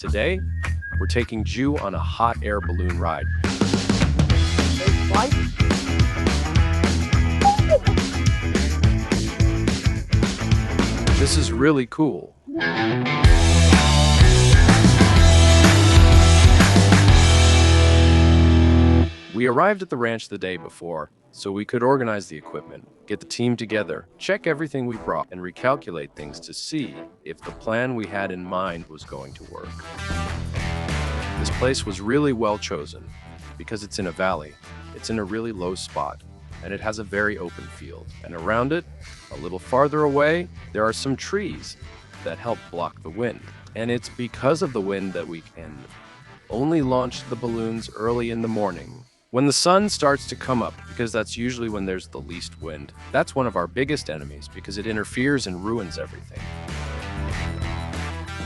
Today, we're taking GIU on a hot air balloon ride. This is really cool. We arrived at the ranch the day before, so we could organize the equipment, get the team together, check everything we brought, and recalculate things to see if the plan we had in mind was going to work. This place was really well chosen because it's in a valley, it's in a really low spot, and it has a very open field. And around it, a little farther away, there are some trees that help block the wind. And it's because of the wind that we can only launch the balloons early in the morning, when the sun starts to come up, because that's usually when there's the least wind. That's one of our biggest enemies because it interferes and ruins everything.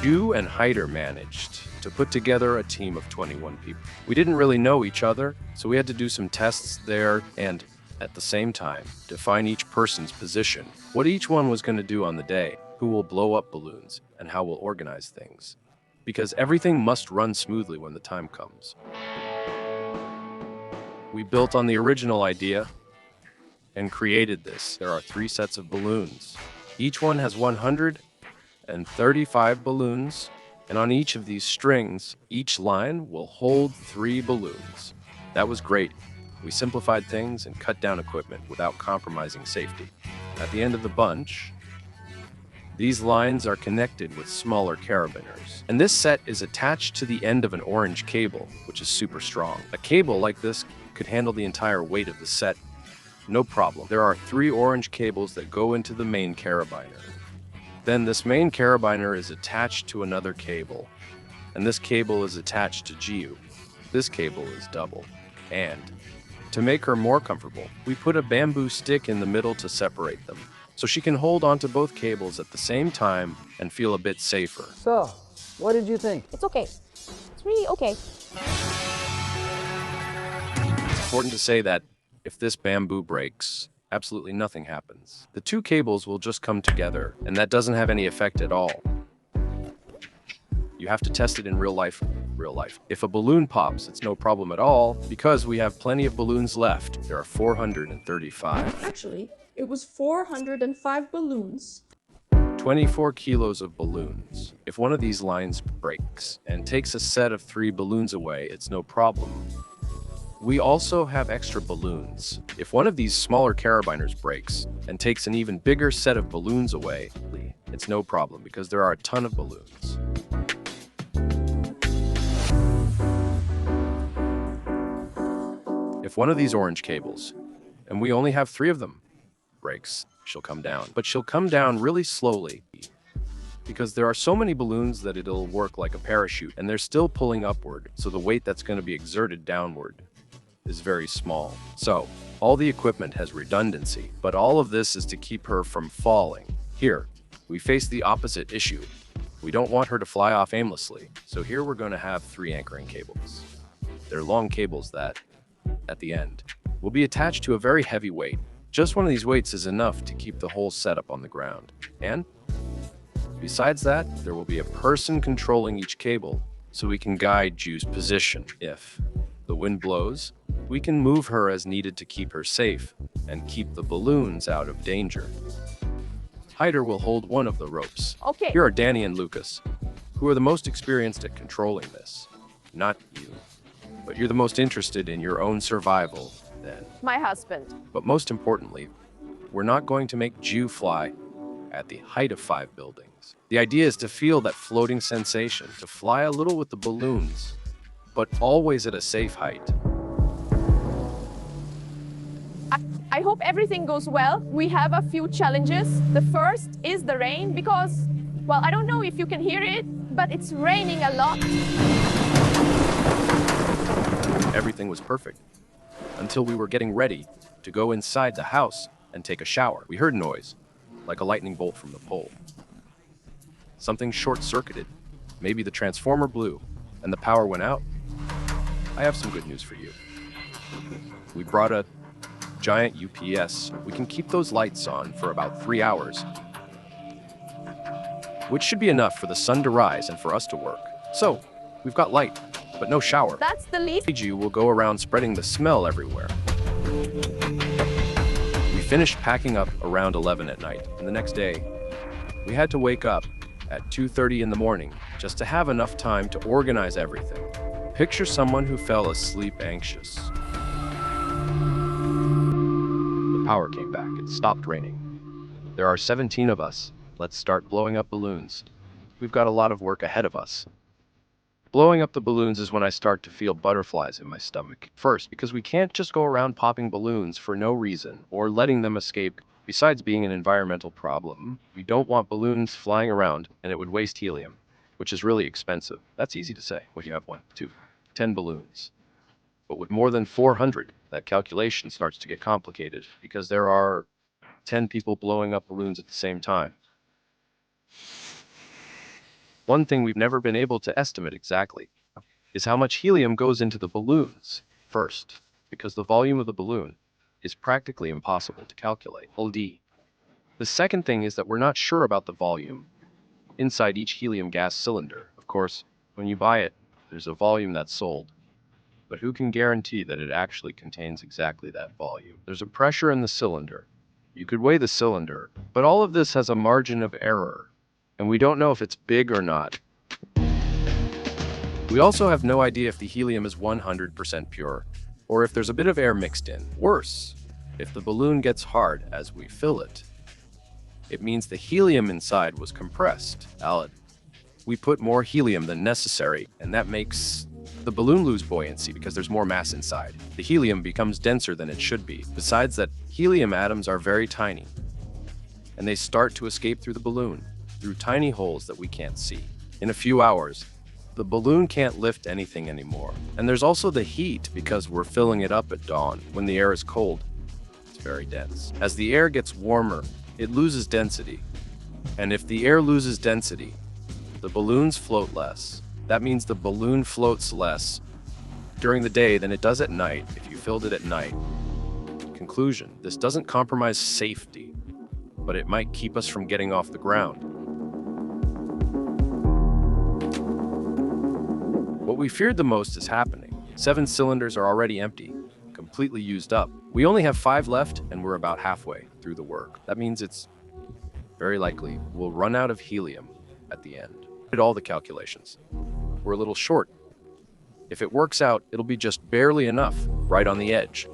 GIU and Hyder managed to put together a team of 21 people. We didn't really know each other, so we had to do some tests there and, at the same time, define each person's position, what each one was going to do on the day, who will blow up balloons, and how we'll organize things. Because everything must run smoothly when the time comes. We built on the original idea and created this. There are 3 sets of balloons. Each one has 135 balloons, and on each of these strings, each line will hold 3 balloons. That was great. We simplified things and cut down equipment without compromising safety. At the end of the bunch, these lines are connected with smaller carabiners. And this set is attached to the end of an orange cable, which is super strong. A cable like this could handle the entire weight of the set, no problem. There are 3 orange cables that go into the main carabiner. Then this main carabiner is attached to another cable, and this cable is attached to GIU. This cable is double. And to make her more comfortable, we put a bamboo stick in the middle to separate them, so she can hold onto both cables at the same time and feel a bit safer. So, what did you think? It's okay. It's really okay. It's important to say that if this bamboo breaks, absolutely nothing happens. The 2 cables will just come together, and that doesn't have any effect at all. You have to test it in real life. If a balloon pops, it's no problem at all, because we have plenty of balloons left. There are 435. Actually, it was 405 balloons. 24 kilos of balloons. If one of these lines breaks and takes a set of 3 balloons away, it's no problem. We also have extra balloons. If one of these smaller carabiners breaks and takes an even bigger set of balloons away, it's no problem because there are a ton of balloons. If one of these orange cables, and we only have 3 of them, breaks, she'll come down. But she'll come down really slowly because there are so many balloons that it'll work like a parachute, and they're still pulling upward, so the weight that's going to be exerted downward is very small. So, all the equipment has redundancy, but all of this is to keep her from falling. Here, we face the opposite issue. We don't want her to fly off aimlessly, so here we're going to have 3 anchoring cables. They're long cables that, at the end, will be attached to a very heavy weight. Just one of these weights is enough to keep the whole setup on the ground. And, besides that, there will be a person controlling each cable, so we can guide GIU's position. If the wind blows, we can move her as needed to keep her safe and keep the balloons out of danger. Hyder will hold one of the ropes. Okay. Here are Danny and Lucas, who are the most experienced at controlling this. Not you, but you're the most interested in your own survival then. My husband. But most importantly, we're not going to make GIU fly at the height of 5 buildings. The idea is to feel that floating sensation, to fly a little with the balloons, but always at a safe height. I hope everything goes well. We have a few challenges. The first is the rain because, well, I don't know if you can hear it, but it's raining a lot. Everything was perfect until we were getting ready to go inside the house and take a shower. We heard noise, like a lightning bolt from the pole. Something short-circuited. Maybe the transformer blew and the power went out. I have some good news for you. We brought a giant UPS. We can keep those lights on for about 3 hours, which should be enough for the sun to rise and for us to work. So, we've got light, but no shower. That's the least. GIU will go around spreading the smell everywhere. We finished packing up around 11 at night, and the next day, we had to wake up at 2:30 in the morning just to have enough time to organize everything. Picture someone who fell asleep anxious. The power came back. It stopped raining. There are 17 of us. Let's start blowing up balloons. We've got a lot of work ahead of us. Blowing up the balloons is when I start to feel butterflies in my stomach. First, because we can't just go around popping balloons for no reason or letting them escape. Besides being an environmental problem, we don't want balloons flying around, and it would waste helium, which is really expensive. That's easy to say when you have 1, 2, 10 balloons. But with more than 400, that calculation starts to get complicated because there are 10 people blowing up balloons at the same time. One thing we've never been able to estimate exactly is how much helium goes into the balloons. First, because the volume of the balloon is practically impossible to calculate. LD. The second thing is that we're not sure about the volume inside each helium gas cylinder. Of course, when you buy it, there's a volume that's sold. But who can guarantee that it actually contains exactly that volume? There's a pressure in the cylinder. You could weigh the cylinder, but all of this has a margin of error, and we don't know if it's big or not. We also have no idea if the helium is 100% pure, or if there's a bit of air mixed in. Worse, if the balloon gets hard as we fill it, it means the helium inside was compressed. We put more helium than necessary, and that makes the balloon lose buoyancy because there's more mass inside. The helium becomes denser than it should be. Besides that, helium atoms are very tiny, and they start to escape through the balloon, through tiny holes that we can't see. In a few hours, the balloon can't lift anything anymore. And there's also the heat because we're filling it up at dawn. When the air is cold, it's very dense. As the air gets warmer, it loses density. And if the air loses density, the balloons float less. That means the balloon floats less during the day than it does at night if you filled it at night. Conclusion: this doesn't compromise safety, but it might keep us from getting off the ground. What we feared the most is happening. 7 cylinders are already empty, completely used up. We only have 5 left, and we're about halfway through the work. That means it's very likely we'll run out of helium at the end. Did all the calculations. We're a little short. If it works out, it'll be just barely enough, right on the edge.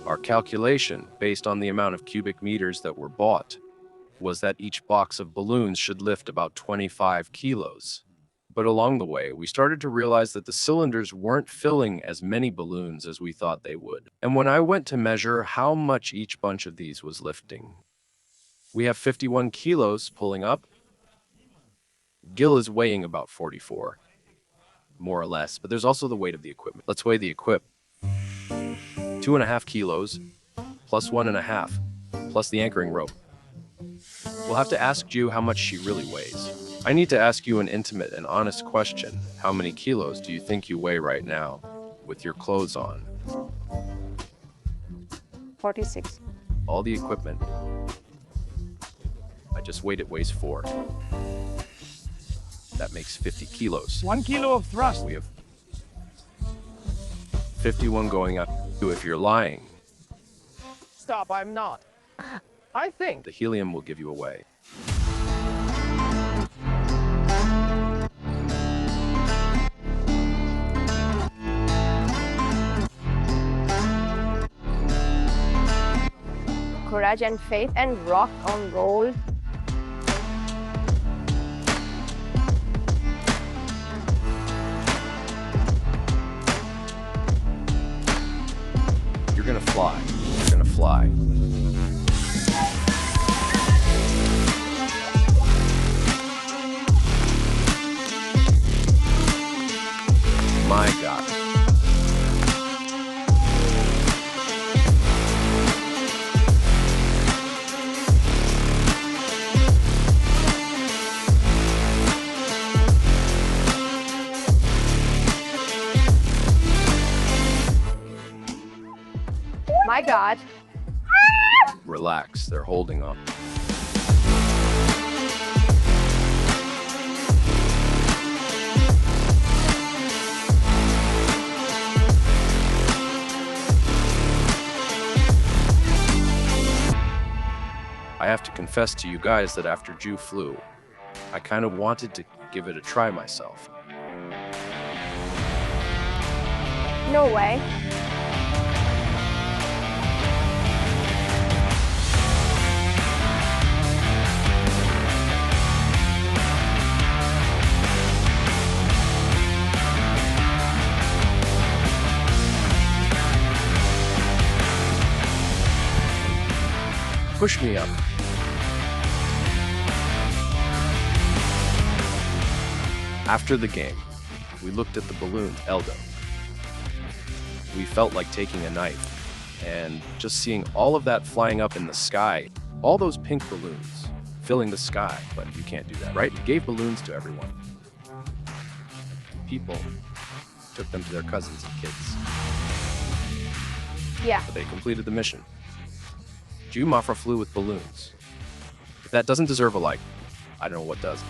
Our calculation, based on the amount of cubic meters that were bought, was that each box of balloons should lift about 25 kilos. But along the way, we started to realize that the cylinders weren't filling as many balloons as we thought they would. And when I went to measure how much each bunch of these was lifting, we have 51 kilos pulling up. Gil is weighing about 44, more or less, but there's also the weight of the equipment. Let's weigh the equipment. 2.5 kilos, plus 1.5, plus the anchoring rope. We'll have to ask GIU how much she really weighs. I need to ask you an intimate and honest question. How many kilos do you think you weigh right now, with your clothes on? 46. All the equipment. I just weighed it, weighs 4. That makes 50 kilos. 1 kilo of thrust. We have 51 going up. If you're lying, Stop, I'm not. I think. the helium will give you away. Courage and faith and rock on roll. You're gonna fly. You're gonna fly. My God. My God. Relax, they're holding on. have to confess to you guys that after GIU flew, I kind of wanted to give it a try myself. No way. Push me up. After the game, we looked at the balloon, Eldo. We felt like taking a knife and just seeing all of that flying up in the sky, all those pink balloons filling the sky, but you can't do that, right? We gave balloons to everyone. People took them to their cousins and kids. Yeah. But they completed the mission. GIU MAFRA flew with balloons. If that doesn't deserve a like, I don't know what does.